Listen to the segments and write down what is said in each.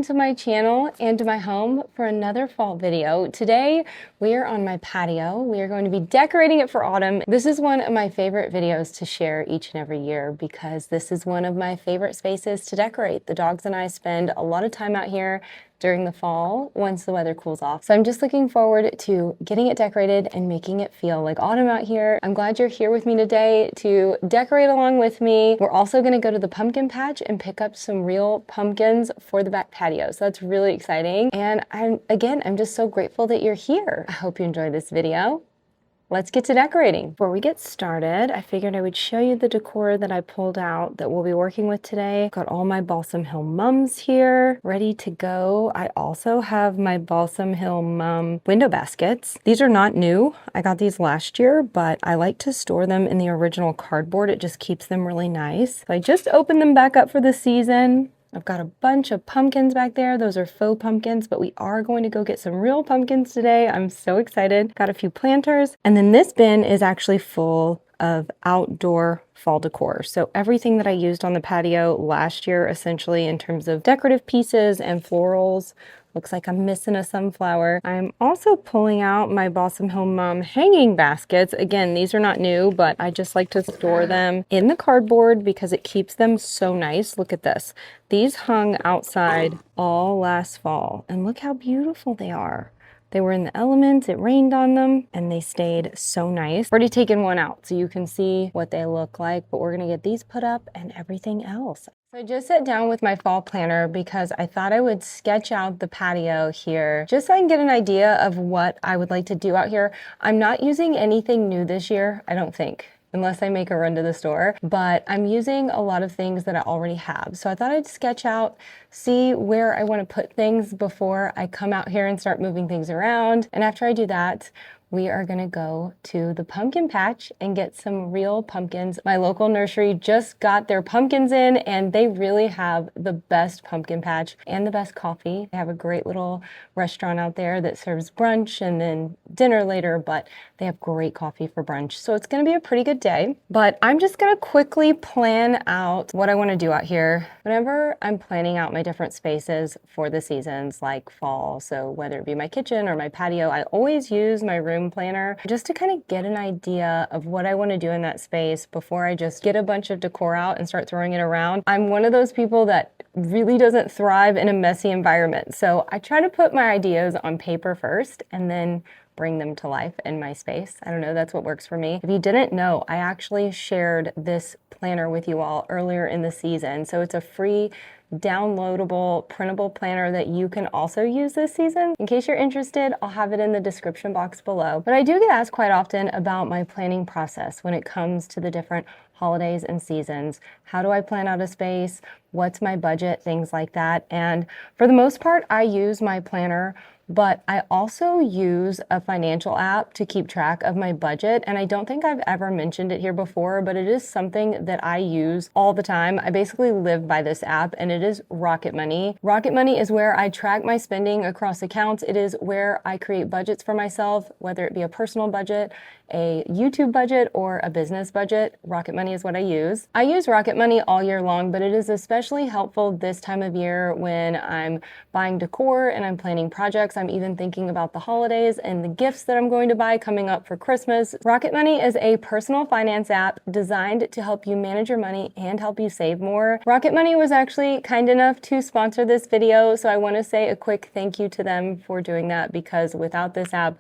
to my channel and to my home for another fall video. Today we are on my patio. We are going to be decorating it for autumn. This is one of my favorite videos to share each and every year because this is one of my favorite spaces to decorate. The dogs and I spend a lot of time out here during the fall once the weather cools off. So I'm just looking forward to getting it decorated and making it feel like autumn out here. I'm glad you're here with me today to decorate along with me. We're also gonna go to the pumpkin patch and pick up some real pumpkins for the back patio. So that's really exciting. And I'm just so grateful that you're here. I hope you enjoy this video. Let's get to decorating. Before we get started, I figured I would show you the decor that I pulled out that we'll be working with today. Got all my Balsam Hill mums here, ready to go. I also have my Balsam Hill mum window baskets. These are not new. I got these last year, but I like to store them in the original cardboard. It just keeps them really nice. So I just opened them back up for the season. I've got a bunch of pumpkins back there. Those are faux pumpkins, but we are going to go get some real pumpkins today. I'm so excited. Got a few planters. And then this bin is actually full of outdoor fall decor. So everything that I used on the patio last year, essentially in terms of decorative pieces and florals. Looks like I'm missing a sunflower. I'm also pulling out my Balsam Hill Mum hanging baskets. Again, these are not new, but I just like to store them in the cardboard because it keeps them so nice. Look at this. These hung outside all last fall, and look how beautiful they are. They were in the elements, it rained on them, and they stayed so nice. Already taken one out so you can see what they look like, but we're gonna get these put up and everything else. So I just sat down with my fall planner because I thought I would sketch out the patio here just so I can get an idea of what I would like to do out here. I'm not using anything new this year, I don't think, unless I make a run to the store, but I'm using a lot of things that I already have. So I thought I'd sketch out, see where I want to put things before I come out here and start moving things around. And after I do that, we are gonna go to the pumpkin patch and get some real pumpkins. My local nursery just got their pumpkins in and they really have the best pumpkin patch and the best coffee. They have a great little restaurant out there that serves brunch and then dinner later, but they have great coffee for brunch. So it's gonna be a pretty good day, but I'm just gonna quickly plan out what I wanna do out here. Whenever I'm planning out my different spaces for the seasons like fall, so whether it be my kitchen or my patio, I always use my room planner just to kind of get an idea of what I want to do in that space before I just get a bunch of decor out and start throwing it around. I'm one of those people that really doesn't thrive in a messy environment. So I try to put my ideas on paper first and then bring them to life in my space. I don't know, that's what works for me. If you didn't know, I actually shared this planner with you all earlier in the season. So it's a free downloadable printable planner that you can also use this season. In case you're interested, I'll have it in the description box below. But I do get asked quite often about my planning process when it comes to the different holidays and seasons. How do I plan out a space? What's my budget? Things like that. And for the most part, I use my planner, but I also use a financial app to keep track of my budget. And I don't think I've ever mentioned it here before, but it is something that I use all the time. I basically live by this app and it is Rocket Money. Rocket Money is where I track my spending across accounts. It is where I create budgets for myself, whether it be a personal budget, a YouTube budget, or a business budget. Rocket Money is what I use. I use Rocket Money all year long, but it is especially helpful this time of year when I'm buying decor and I'm planning projects. I'm even thinking about the holidays and the gifts that I'm going to buy coming up for Christmas. Rocket Money is a personal finance app designed to help you manage your money and help you save more. Rocket Money was actually kind enough to sponsor this video, so I want to say a quick thank you to them for doing that because without this app,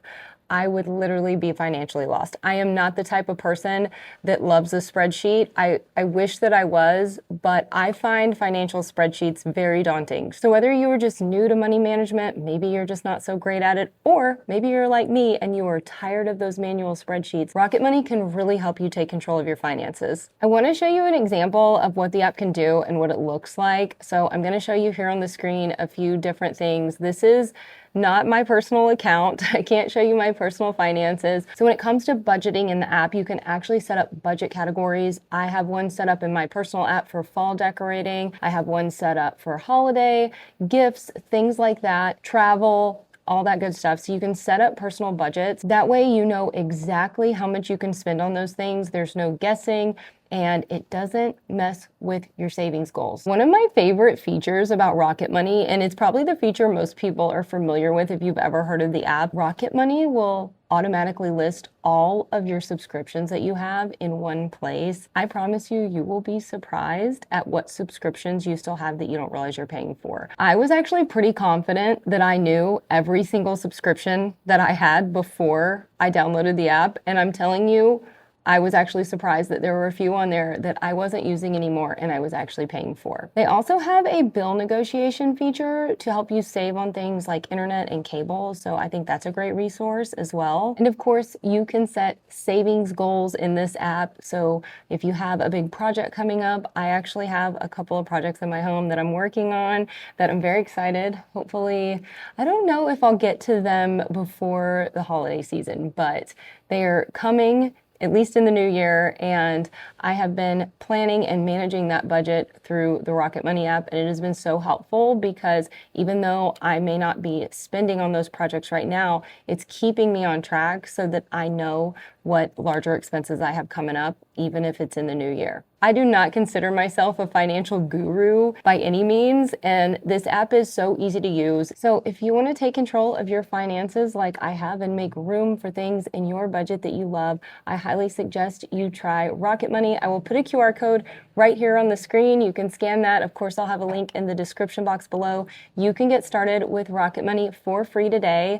I would literally be financially lost. I am not the type of person that loves a spreadsheet. I wish that I was, but I find financial spreadsheets very daunting. So whether you are just new to money management, maybe you're just not so great at it, or maybe you're like me and you are tired of those manual spreadsheets, Rocket Money can really help you take control of your finances. I want to show you an example of what the app can do and what it looks like. So I'm going to show you here on the screen a few different things. This is not my personal account. I can't show you my personal finances. So when it comes to budgeting in the app, you can actually set up budget categories. I have one set up in my personal app for fall decorating. I have one set up for holiday, gifts, things like that, travel, all that good stuff. So you can set up personal budgets. That way you know exactly how much you can spend on those things. There's no guessing. and it doesn't mess with your savings goals. One of my favorite features about Rocket Money, and it's probably the feature most people are familiar with if you've ever heard of the app, Rocket Money will automatically list all of your subscriptions that you have in one place. I promise you, you will be surprised at what subscriptions you still have that you don't realize you're paying for. I was actually pretty confident that I knew every single subscription that I had before I downloaded the app, and I'm telling you, I was actually surprised that there were a few on there that I wasn't using anymore and I was actually paying for. They also have a bill negotiation feature to help you save on things like internet and cable, so I think that's a great resource as well. And of course, you can set savings goals in this app, so if you have a big project coming up, I actually have a couple of projects in my home that I'm working on that I'm very excited. Hopefully, I don't know if I'll get to them before the holiday season, but they are coming at least in the new year, and I have been planning and managing that budget through the Rocket Money app, and it has been so helpful because even though I may not be spending on those projects right now, it's keeping me on track so that I know what larger expenses I have coming up, even if it's in the new year. I do not consider myself a financial guru by any means, and this app is so easy to use. So if you want to take control of your finances like I have and make room for things in your budget that you love, I highly suggest you try Rocket Money. I will put a QR code right here on the screen. You can scan that. Of course, I'll have a link in the description box below. You can get started with Rocket Money for free today,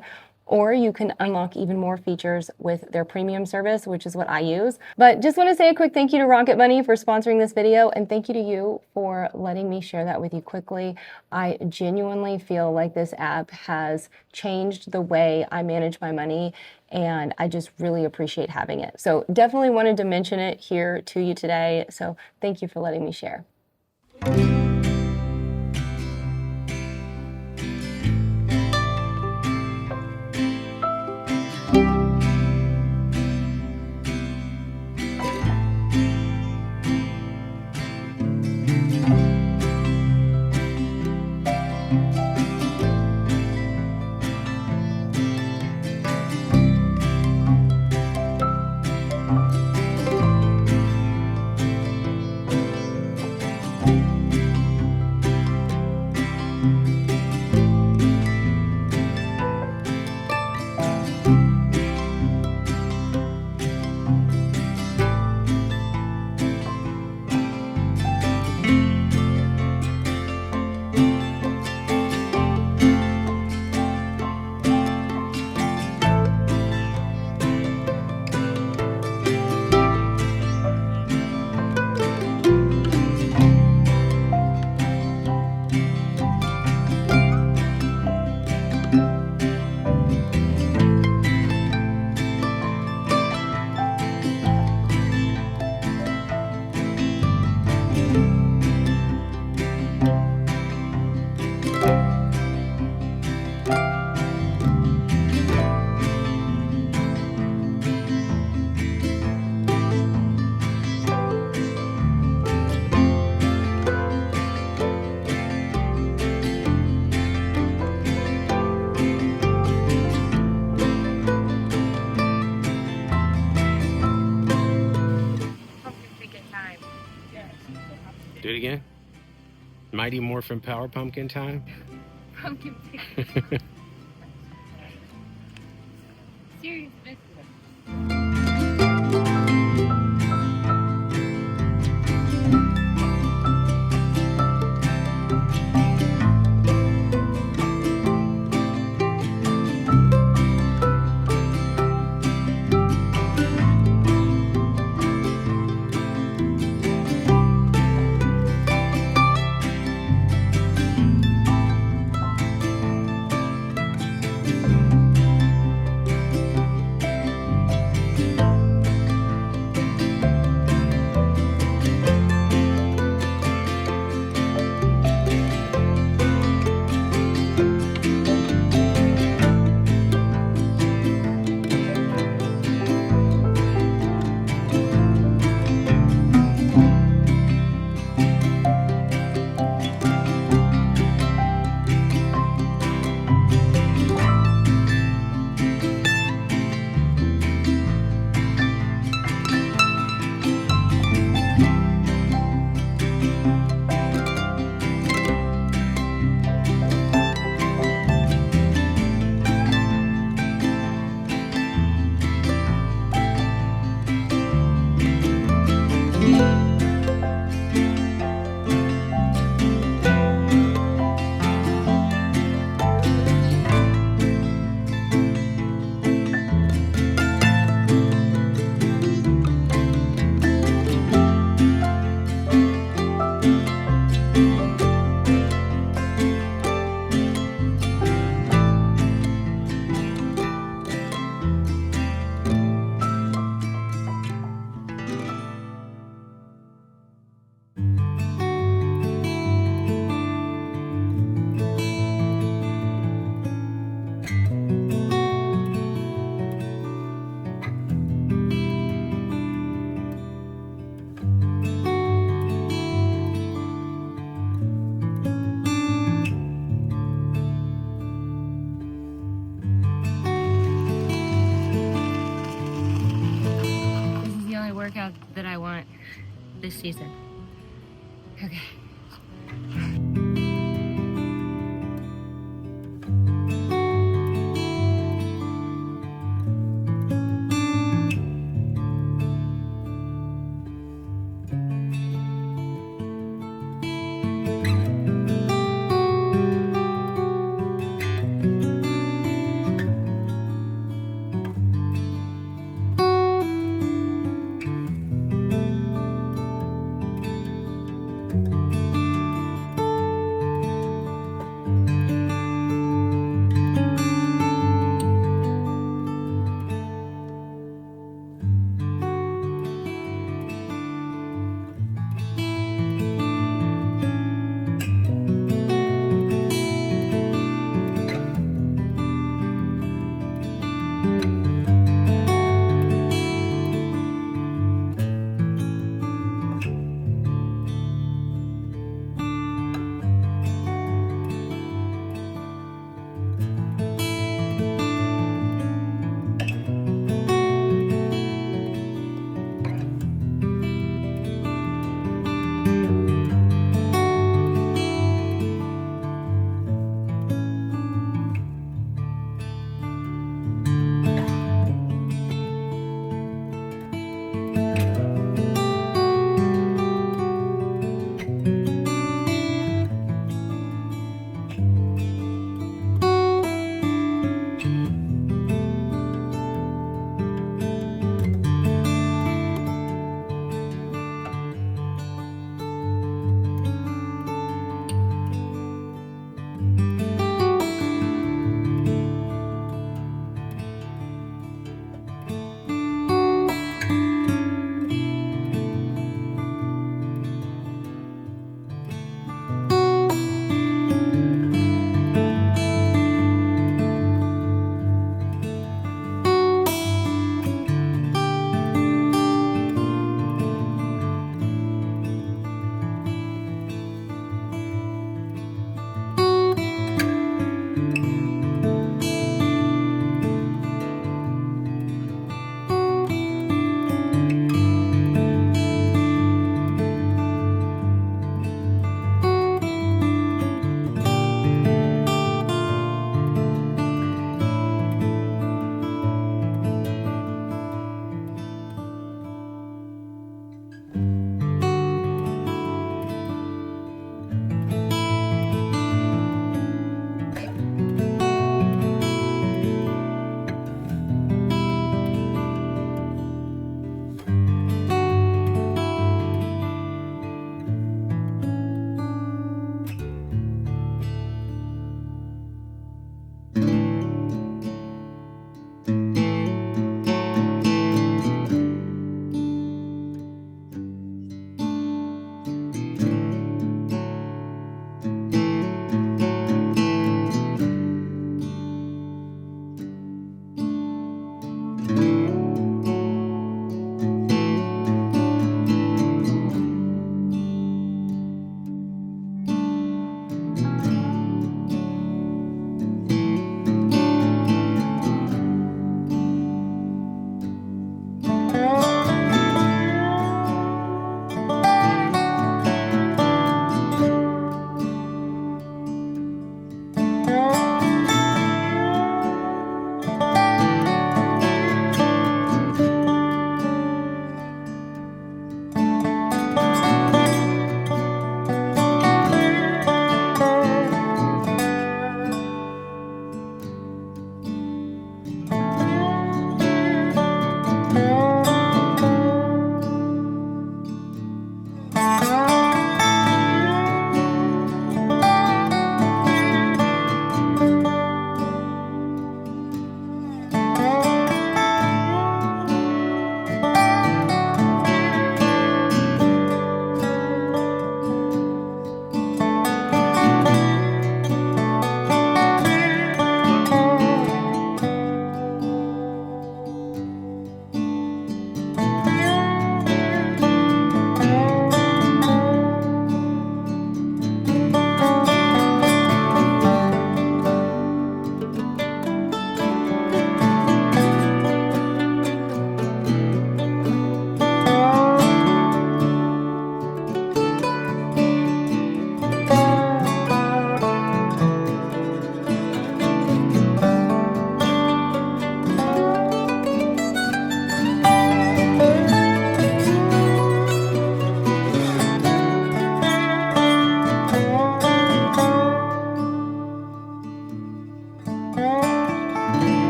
or you can unlock even more features with their premium service, which is what I use. But just want to say a quick thank you to Rocket Money for sponsoring this video, and thank you to you for letting me share that with you quickly. I genuinely feel like this app has changed the way I manage my money, and I just really appreciate having it. So definitely wanted to mention it here to you today. So thank you for letting me share. Do it again. Mighty Morphin Power Pumpkin time. Pumpkin picking. Serious business. workout that I want this season. Okay.